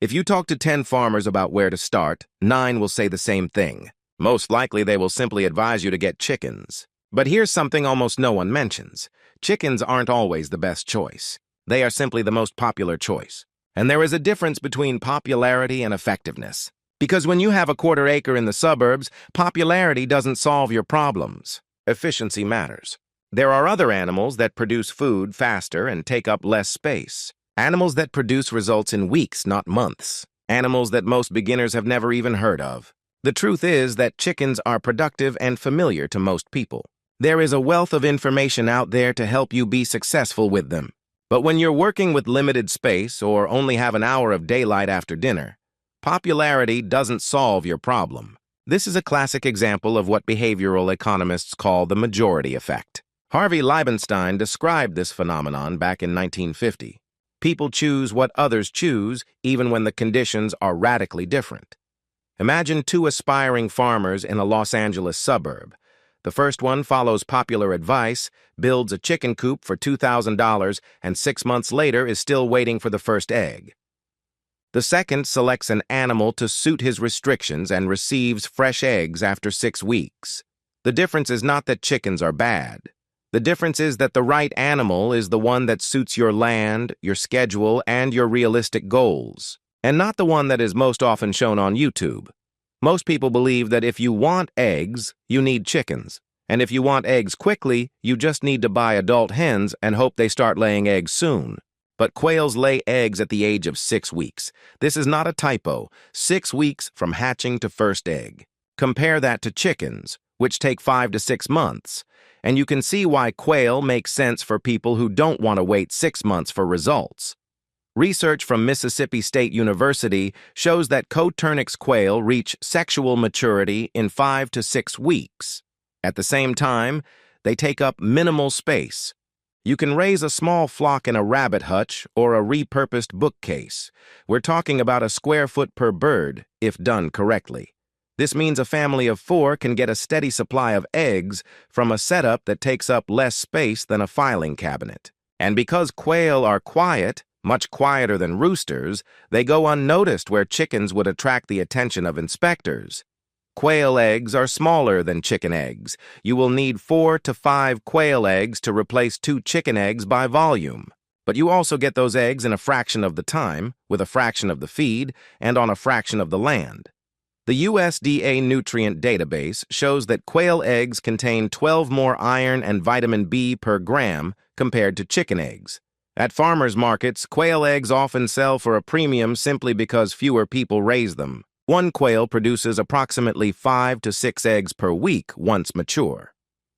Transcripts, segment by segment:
If you talk to 10 farmers about where to start, 9 will say the same thing. Most likely, they will simply advise you to get chickens. But here's something almost no one mentions. Chickens aren't always the best choice. They are simply the most popular choice. And there is a difference between popularity and effectiveness. Because when you have a quarter acre in the suburbs, popularity doesn't solve your problems. Efficiency matters. There are other animals that produce food faster and take up less space. Animals that produce results in weeks, not months. Animals that most beginners have never even heard of. The truth is that chickens are productive and familiar to most people. There is a wealth of information out there to help you be successful with them. But when you're working with limited space or only have an hour of daylight after dinner, popularity doesn't solve your problem. This is a classic example of what behavioral economists call the majority effect. Harvey Liebenstein described this phenomenon back in 1950. People choose what others choose, even when the conditions are radically different. Imagine 2 aspiring farmers in a Los Angeles suburb. The first one follows popular advice, builds a chicken coop for $2,000, and 6 months later is still waiting for the first egg. The second selects an animal to suit his restrictions and receives fresh eggs after 6 weeks. The difference is not that chickens are bad. The difference is that the right animal is the one that suits your land, your schedule, and your realistic goals, and not the one that is most often shown on YouTube. Most people believe that if you want eggs, you need chickens, and if you want eggs quickly, you just need to buy adult hens and hope they start laying eggs soon. But quails lay eggs at the age of 6 weeks. This is not a typo. 6 weeks from hatching to first egg. Compare that to chickens, which take 5 to 6 months. And you can see why quail makes sense for people who don't want to wait 6 months for results. Research from Mississippi State University shows that Coturnix quail reach sexual maturity in 5 to 6 weeks. At the same time, they take up minimal space. You can raise a small flock in a rabbit hutch or a repurposed bookcase. We're talking about a square foot per bird, if done correctly. This means a family of 4 can get a steady supply of eggs from a setup that takes up less space than a filing cabinet. And because quail are quiet, much quieter than roosters, they go unnoticed where chickens would attract the attention of inspectors. Quail eggs are smaller than chicken eggs. You will need 4 to 5 quail eggs to replace 2 chicken eggs by volume. But you also get those eggs in a fraction of the time, with a fraction of the feed, and on a fraction of the land. The USDA nutrient database shows that quail eggs contain 12 more iron and vitamin B per gram compared to chicken eggs. At farmers markets, quail eggs often sell for a premium simply because fewer people raise them. One quail produces approximately 5 to 6 eggs per week once mature.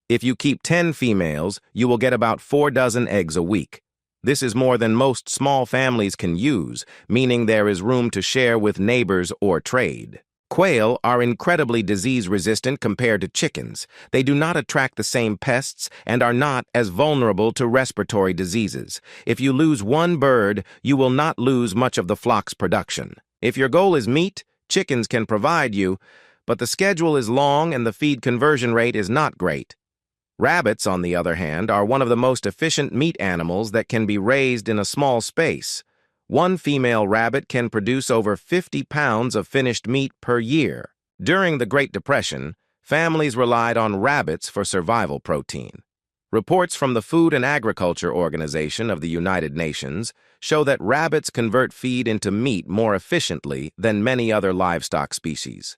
If you keep 10 females, you will get about 4 dozen eggs a week. This is more than most small families can use, meaning there is room to share with neighbors or trade. Quail are incredibly disease-resistant compared to chickens. They do not attract the same pests and are not as vulnerable to respiratory diseases. If you lose one bird, you will not lose much of the flock's production. If your goal is meat, chickens can provide you, but the schedule is long and the feed conversion rate is not great. Rabbits, on the other hand, are one of the most efficient meat animals that can be raised in a small space. One female rabbit can produce over 50 pounds of finished meat per year. During the Great Depression, families relied on rabbits for survival protein. Reports from the Food and Agriculture Organization of the United Nations show that rabbits convert feed into meat more efficiently than many other livestock species.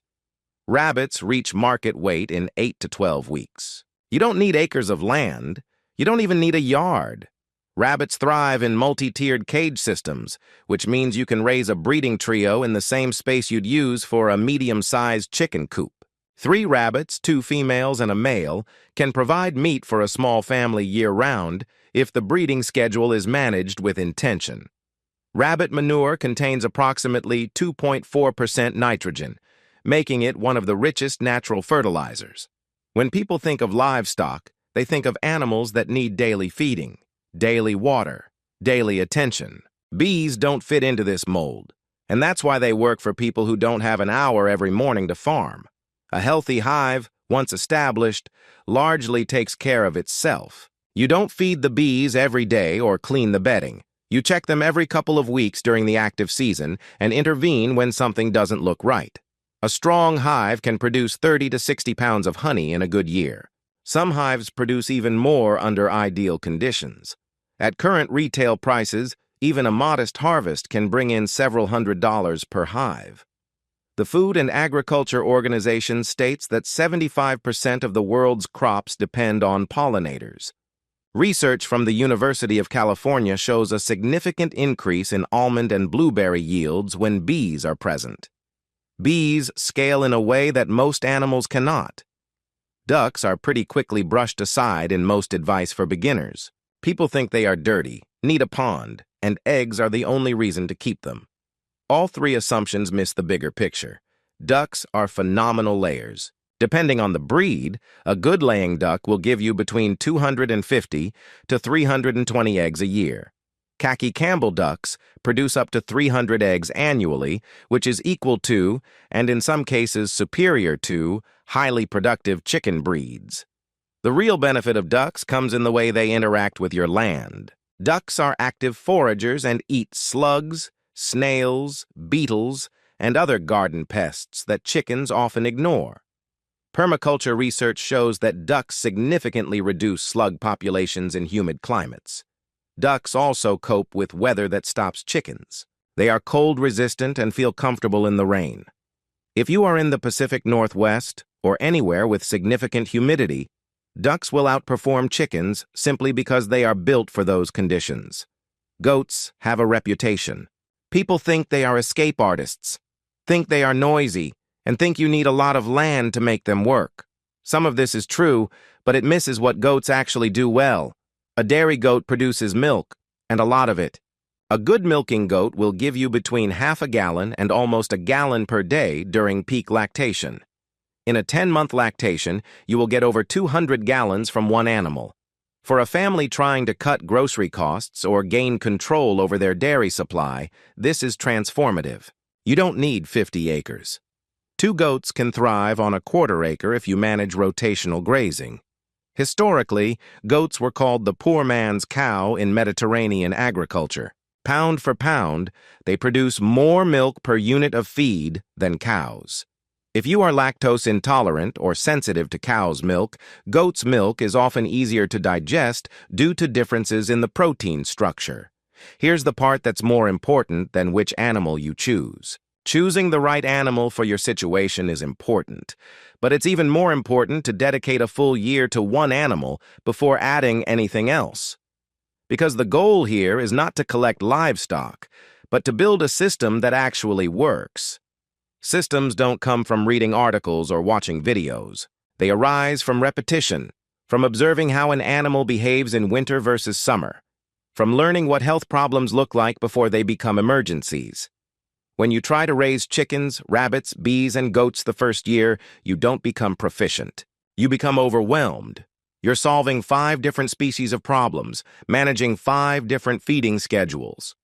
Rabbits reach market weight in 8 to 12 weeks. You don't need acres of land. You don't even need a yard. Rabbits thrive in multi-tiered cage systems, which means you can raise a breeding trio in the same space you'd use for a medium-sized chicken coop. 3 rabbits, 2 females, and a male can provide meat for a small family year-round if the breeding schedule is managed with intention. Rabbit manure contains approximately 2.4% nitrogen, making it one of the richest natural fertilizers. When people think of livestock, they think of animals that need daily feeding, daily water, daily attention. Bees don't fit into this mold, and that's why they work for people who don't have an hour every morning to farm. A healthy hive, once established, largely takes care of itself. You don't feed the bees every day or clean the bedding. You check them every couple of weeks during the active season and intervene when something doesn't look right. A strong hive can produce 30 to 60 pounds of honey in a good year. Some hives produce even more under ideal conditions. At current retail prices, even a modest harvest can bring in several $100s per hive. The Food and Agriculture Organization states that 75% of the world's crops depend on pollinators. Research from the University of California shows a significant increase in almond and blueberry yields when bees are present. Bees scale in a way that most animals cannot. Ducks are pretty quickly brushed aside in most advice for beginners. People think they are dirty, need a pond, and eggs are the only reason to keep them. All three assumptions miss the bigger picture. Ducks are phenomenal layers. Depending on the breed, a good laying duck will give you between 250 to 320 eggs a year. Khaki Campbell ducks produce up to 300 eggs annually, which is equal to, and in some cases superior to, highly productive chicken breeds. The real benefit of ducks comes in the way they interact with your land. Ducks are active foragers and eat slugs, snails, beetles, and other garden pests that chickens often ignore. Permaculture research shows that ducks significantly reduce slug populations in humid climates. Ducks also cope with weather that stops chickens. They are cold-resistant and feel comfortable in the rain. If you are in the Pacific Northwest or anywhere with significant humidity, ducks will outperform chickens simply because they are built for those conditions. Goats have a reputation. People think they are escape artists, think they are noisy, and think you need a lot of land to make them work. Some of this is true, but it misses what goats actually do well. A dairy goat produces milk, and a lot of it. A good milking goat will give you between half a gallon and almost a gallon per day during peak lactation. In a 10-month lactation, you will get over 200 gallons from one animal. For a family trying to cut grocery costs or gain control over their dairy supply, this is transformative. You don't need 50 acres. 2 goats can thrive on a quarter acre if you manage rotational grazing. Historically, goats were called the poor man's cow in Mediterranean agriculture. Pound for pound, they produce more milk per unit of feed than cows. If you are lactose intolerant or sensitive to cow's milk, goat's milk is often easier to digest due to differences in the protein structure. Here's the part that's more important than which animal you choose. Choosing the right animal for your situation is important, but it's even more important to dedicate a full year to one animal before adding anything else. Because the goal here is not to collect livestock, but to build a system that actually works. Systems don't come from reading articles or watching videos. They arise from repetition, from observing how an animal behaves in winter versus summer, from learning what health problems look like before they become emergencies. When you try to raise chickens, rabbits, bees, and goats the first year, you don't become proficient. You become overwhelmed. You're solving 5 different species of problems, managing 5 different feeding schedules.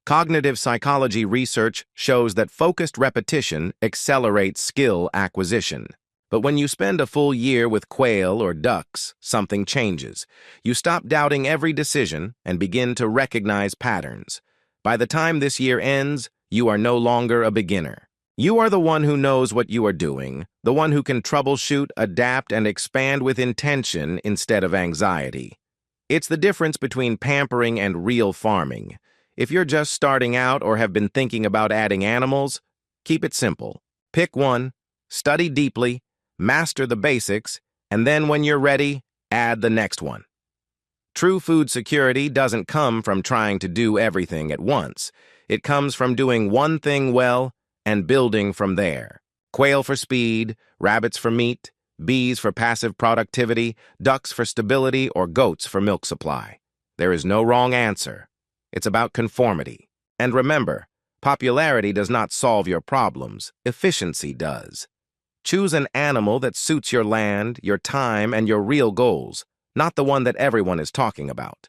Cognitive psychology research shows that focused repetition accelerates skill acquisition. But when you spend a full year with quail or ducks, something changes. You stop doubting every decision and begin to recognize patterns. By the time this year ends, you are no longer a beginner. You are the one who knows what you are doing, the one who can troubleshoot, adapt, and expand with intention instead of anxiety. It's the difference between pampering and real farming. If you're just starting out or have been thinking about adding animals, keep it simple. Pick one, study deeply, master the basics, and then when you're ready, add the next one. True food security doesn't come from trying to do everything at once. It comes from doing one thing well and building from there. Quail for speed, rabbits for meat, bees for passive productivity, ducks for stability, or goats for milk supply. There is no wrong answer. It's about conformity. And remember, popularity does not solve your problems. Efficiency does. Choose an animal that suits your land, your time, and your real goals, not the one that everyone is talking about.